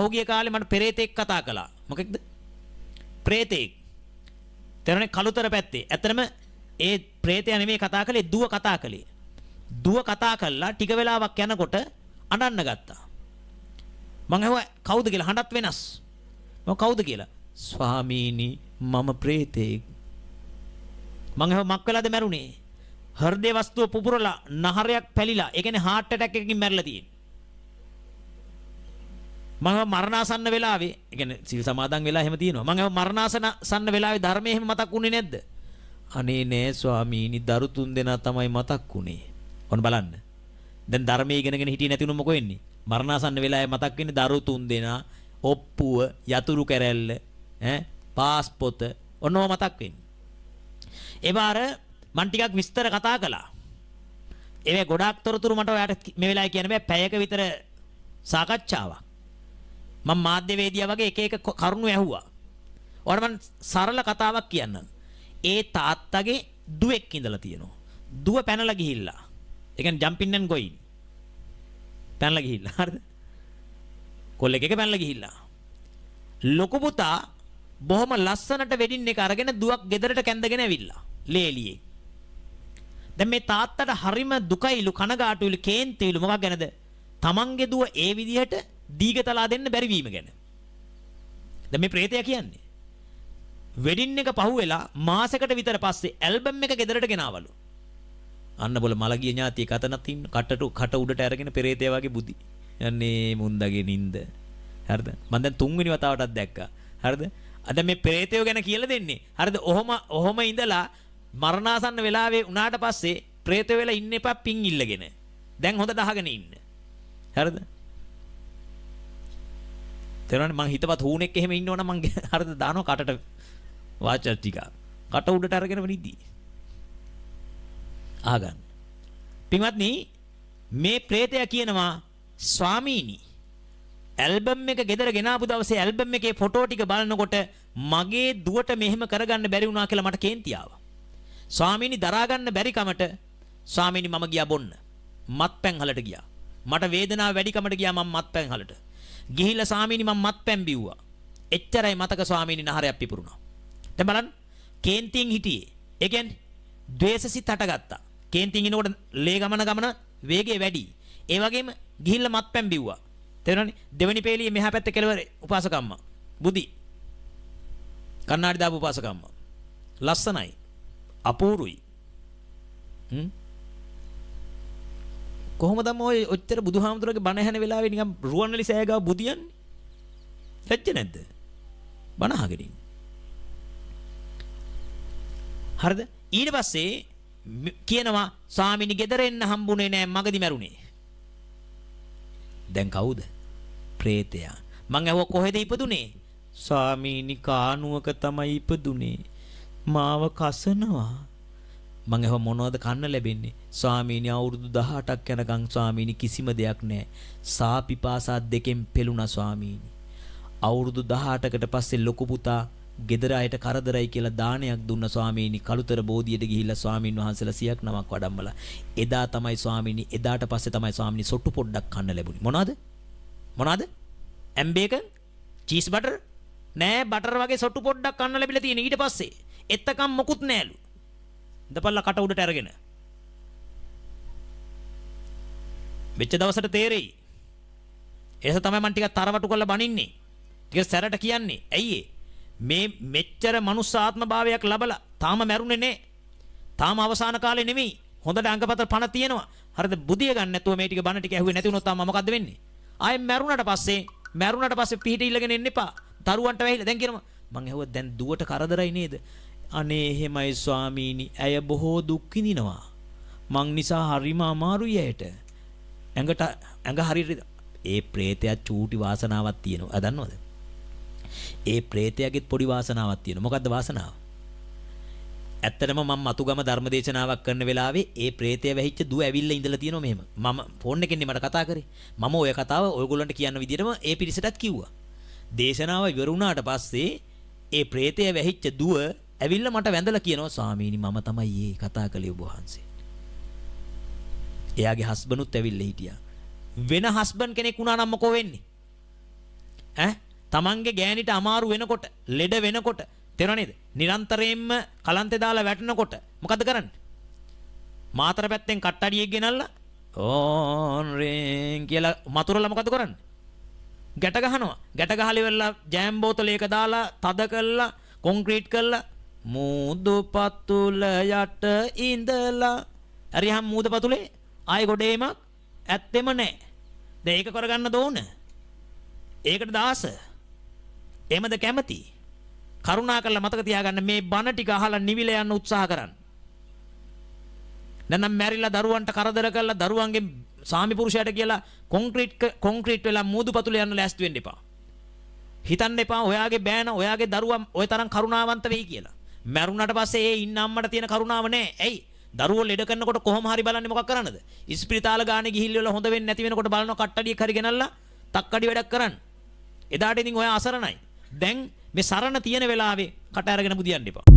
පහුගිය කාලේ මට පෙරේතෙක් කතා කළා. මොකෙක්ද? ප්‍රේතෙක්. තේරෙන්නේ කළුතර පැත්තේ. ඇත්තටම ඒ ප්‍රේතයා නෙමෙයි කතා කළේ, දුව කතා කළේ. දුව කතා කළා ටික වෙලාවක් යනකොට අඬන්න ගත්තා. මං අහුවා කවුද කියලා. හඬත් වෙනස්. මම කවුද කියලා. ස්වාමීනි මම ප්‍රේතෙක්. මං අහුවා මක් වෙලාද මැරුණේ? හෘදේ වස්තුව පුපුරලා නහරයක් පැලිලා. ඒ කියන්නේ heart attack එකකින් මැරිලා තියෙන්නේ. මම මරණාසන්න වෙලාවේ, ඒ කියන්නේ සිල් සමාදන් වෙලා එහෙම තියෙනවා. මම මරණාසන්න වෙලාවේ ධර්මයේ එහෙම මතක් වුණේ නැද්ද? අනේ නෑ ස්වාමීනි, දරු 3 දෙනා තමයි මතක් වුණේ. ඔන්න බලන්න. දැන් ධර්මයේ ඉගෙනගෙන හිටියේ නැති උනොත් මොකෝ වෙන්නේ? මරණාසන්න වෙලාවේ මතක් වෙන්නේ දරු 3 දෙනා, ඔප්පුව, යතුරු කැරැල්ල, පාස්පොත ඔන්නව මතක් වෙන්නේ. ඒවාර මන් ටිකක් විස්තර කතා කළා. ඒවේ ගොඩාක් තොරතුරු මට ඔයාලට මේ වෙලාවේ කියන්න බෑ. පැයක විතර සාකච්ඡාවක්. මම මාධ්‍යවේදියා වගේ එක එක කරුණු ඇහුවා. ඔයාලට මම සරල කතාවක් කියන්නම්. ඒ තාත්තගේ දුවෙක් ඉඳලා තියෙනවා. දුව පැනලා ගිහිල්ලා. ඒ කියන්නේ ජම්පින් ඇන් ගෝයින්. පැනලා ගිහිල්ලා. හරිද? කොල්ලෙක් එක පැනලා ගිහිල්ලා. ලොකු පුතා බොහොම ලස්සනට වෙඩින් එක අරගෙන දුවක් ගෙදරට කැඳගෙන ඇවිල්ලා. ලේලියේ. දැන් මේ තාත්තට හරිම දුකයිලු, කනගාටුයිලු, කේන්තියිලු. මොකක් ගැනද? තමන්ගේ දුව ඒ විදිහට දීගතලා දෙන්න බැරි වීම ගැන. දැන් මේ ප්‍රේතයා කියන්නේ වෙඩින් එක පහුවෙලා මාසයකට විතර පස්සේ ඇල්බම් එක ගෙදරට ගෙනාවලු. අන්න බොල මලගිය ඥාතිය කතනත් ඉන්න කට උඩට අරගෙන පෙරේතයා වගේ බුදි. යන්නේ මුන්දගේ නින්ද. හරිද? මම දැන් තුන්වෙනි වතාවටත් දැක්කා. හරිද? අද මේ පෙරේතයෝ ගැන කියලා දෙන්නේ. හරිද? ඔහොම ඉඳලා මරණාසන්න වෙලාවේ උනාට පස්සේ ප්‍රේතයෝ වෙලා ඉන්න එපා පින් ඉල්ලගෙන. දැන් හොඳ දහගෙන ඉන්න. හරිද? තේරෙනවද? මං හිතවත් හුණෙක් එහෙම ඉන්නවනම් මං හරිද දානවා කටට වාචා ටික. කට උඩට අරගෙන වනිද්දී. ආගන්න. පින්වත්නි, මේ ප්‍රේතයා කියනවා ස්වාමීනි ඇල්බම් එක ගෙදර ගෙනාපු දවසේ ඇල්බම් එකේ ෆොටෝ ටික බලනකොට මගේ දුවට මෙහෙම කරගන්න බැරි වුණා කියලා මට කේන්ති ආවා. ස්වාමීනි දරා ගන්න බැරි කමට ස්වාමීනි මම ගියා බොන්න. මත්පැන් හලට ගියා. මට වේදනාව වැඩි කමට ගියා මම මත්පැන් හලට. ගිහිල්ලා ස්වාමීනි මම මත්පැන් බිව්වා. එච්චරයි මතක ස්වාමීනි නහරයක් පිපුරුණා. දැන් බලන්න කේන්තියෙන් හිටියේ. ඒ කියන්නේ ද්වේෂසිත හටගත්තා. කේන්තියෙන් ඉනකොට ලේ ගමන වේගය වැඩි. ඒ වගේම ගිහිල්ලා මත්පැන් බිව්වා. තේරුණානේ? දෙවෙනි පේලියේ මෙහා පැත්තේ කෙළවරේ උපාසකම්මා. බුදි. කන්නාඩි දාපු උපාසකම්මා. ලස්සනයි. අපූරුයි. කොහොමද ඔය ඔච්චර බුදුහාමුදුරගේ බණ ඇහෙන වෙලාවේ නිකන් රුවන්වැලි සෑය ගාව බුදියන්නේ? ලැජ්ජ නැද්ද? බණ අහගෙන ඉන්න. හරිද? ඊට පස්සේ කියනවා ස්වාමීනි ගෙදර එන්න හම්බුනේ නෑ මගදී මැරුණේ. දැන් කවුද? ප්‍රේතයා. මං අහුව කොහෙද ඉපදුනේ? ස්වාමීනි කානුවක තමයි ඉපදුනේ. මාව කසනවා. මං අහුව මොනවද කන්න ලැබෙන්නේ? ස්වාමීනි අවුරුදු 18ක් යනකම් ස්වාමීනි කිසිම දෙයක් නැහැ. සාපිපාසා දෙකෙන් පෙළුණා ස්වාමීනි. අවුරුදු 18කට පස්සේ ලොකු පුතා ගෙදර අයට කරදරයි කියලා දානයක් දුන්න ස්වාමීනි. කළුතර බෝධියට ගිහිල්ලා ස්වාමීන් වහන්සේලා 100ක් නමක් වඩම්මලා. එදා තමයි ස්වාමීනි, එදාට පස්සේ තමයි ස්වාමීනි සොට්ටු පොඩ්ඩක් කන්න ලැබුණේ. මොනවද? ඇම්බේකන්, චීස් බටර් නෑ, බටර් වගේ සොට්ටු පොඩ්ඩක් කන්න ලැබිලා තියෙන. ඊට පස්සේ එත්තකම් මොකුත් නෑලු. දපල්ලා කට උඩට අරගෙන. වෙච්ච දවසට තේරෙයි. ඒස තමයි මම ටිකක් තරවටු කරලා බනින්නේ. ටික සැරට කියන්නේ. ඇයි මේ මෙච්චර මනුස්ස ආත්ම භාවයක් ලැබලා තාම මැරුණේ නෑ. තාම අවසාන කාලේ නෙමෙයි. හොඳට අංගපතර පණ තියෙනවා. හරිද? බුදිය ගන්න නැතුව මේ ටික බණ ටික ඇහුවේ නැති වුණොත් තාම මොකද්ද වෙන්නේ? ආයෙ මැරුණට පස්සේ පිහිට ඉල්ලගෙන එන්න එපා. දරුවන්ට වෙයිලා දැන් කියනවා මං ඇහුවා දැන් දුවට කරදරයි නේද? අනේ එහෙමයි ස්වාමීනි. ඇය බොහෝ දුක් විඳිනවා. මං නිසා හරිම අමාරුයි ඇයට. ඇඟ හරියට ඒ ප්‍රේතයා චූටි වාසනාවක් තියෙනවා. දන්නවද? ඒ ප්‍රේතයාගෙත් පොඩි වාසනාවක් තියෙනවා. මොකද්ද වාසනාව? ඇත්තටම මම මතුගම ධර්මදේශනාවක් කරන වෙලාවේ ඒ ප්‍රේතයා වැහිච්ච දුව ඇවිල්ලා ඉඳලා තියෙනවා මෙහෙම. මම ෆෝන් එකෙන් මට කතා කරේ. මම ওই කතාව ඔයගොල්ලන්ට කියන්න විදිහටම ඒ පිරිසටත් කිව්වා. දේශනාව ඉවර වුණාට පස්සේ ඒ ප්‍රේතයා වැහිච්ච දුව ඇවිල්ලා මට වැඳලා කියනවා ස්වාමීනි මම තමයි මේ කතා කළේ ඔබ වහන්සේ. එයාගේ හස්බන්ඩ්ුත් ඇවිල්ලා හිටියා. වෙන හස්බන්ඩ් කෙනෙක් වුණා නම් මොකෝ වෙන්නේ? තමන්ගේ ගෑනිට අමාරු වෙනකොට, ලෙඩ වෙනකොට, තේරුණා නේද? නිරන්තරයෙන්ම කලන්තේ දාලා වැටෙනකොට මොකද කරන්නේ? මාතර පැත්තෙන් කට්ටඩියෙක් ගෙනල්ලා ඕන් රේන් කියලා මතුරලා මොකද කරන්නේ? ගැට ගහනවා. ගැට ගහලි වෙලා ජෑම් බෝතලයක දාලා තද කරලා කොන්ක්‍රීට් කරලා මූදු පතුල යට ඉඳලා හරියම් මූද පතුලේ ආයෙ ගොඩේමක් ඇත්තෙම නැහැ. දැන් ඒක කරගන්න ඕන. ඒකට දාස. එහෙමද කැමති? කරුණා කරලා මතක තියාගන්න මේ බණ ටික අහලා නිවිල යන්න උත්සාහ කරන්න. නැත්නම් මැරිලා දරුවන්ට කරදර කරලා දරුවන්ගේ සාමි පුරුෂයාට කියලා කොන්ක්‍රීට් වෙලා මූදු පතුල යන්න ලෑස්ති වෙන්න එපා. හිතන්න එපා ඔයාගේ බෑන ඔයාගේ දරුවා ඔය තරම් කරුණාවන්ත වෙයි කියලා. මැරුණාට පස්සේ ඒ ඉන්න අම්මට තියෙන කරුණාව නැහැ. ඇයි? දරුවෝ ලෙඩ කරනකොට කොහොම හරි බලන්නේ මොකක් කරන්නද? ඉස්පිරිතාල ගානේ ගිහිල්ලා හොඳ වෙන්නේ නැති වෙනකොට බලනවා කට්ටඩියක් හරි ගෙනල්ලා තක්කඩි වැඩක් කරන්න. එදාට ඉතින් ඔයා අසරණයි. දැන් මේ සරණ තියෙන වෙලාවේ කට අරගෙන බුදියන්න එපා.